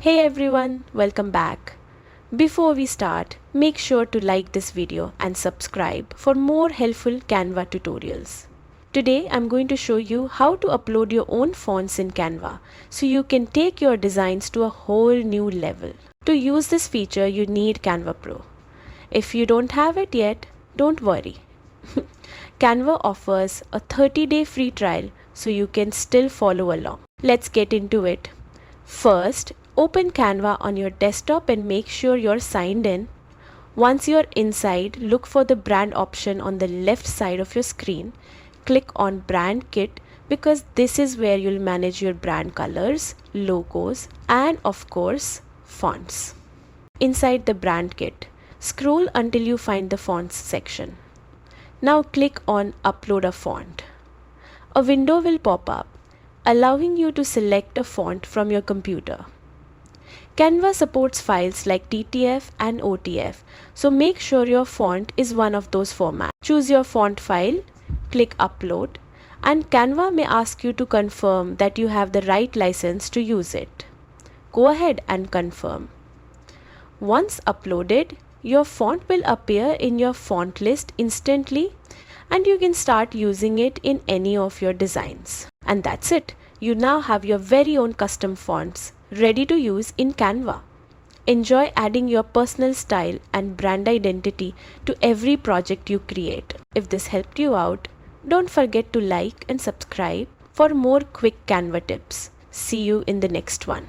Hey everyone, welcome back. Before we start, make sure to like this video and subscribe for more helpful Canva tutorials. Today I'm going to show you how to upload your own fonts in Canva so you can take your designs to a whole new level. To use this feature, you need Canva Pro. If you don't have it yet, don't worry. Canva offers a 30-day free trial so you can still follow along. Let's get into it. First, open Canva on your desktop and make sure you're signed in. Once you're inside, look for the brand option on the left side of your screen. Click on Brand Kit because this is where you'll manage your brand colors, logos, and of course, fonts. Inside the Brand Kit, scroll until you find the Fonts section. Now click on Upload a Font. A window will pop up, allowing you to select a font from your computer. Canva supports files like TTF and OTF, so make sure your font is one of those formats. Choose your font file, click Upload, and Canva may ask you to confirm that you have the right license to use it. Go ahead and confirm. Once uploaded, your font will appear in your font list instantly, and you can start using it in any of your designs. And that's it. You now have your very own custom fonts ready to use in Canva. Enjoy adding your personal style and brand identity to every project you create. If this helped you out, don't forget to like and subscribe for more quick Canva tips. See you in the next one.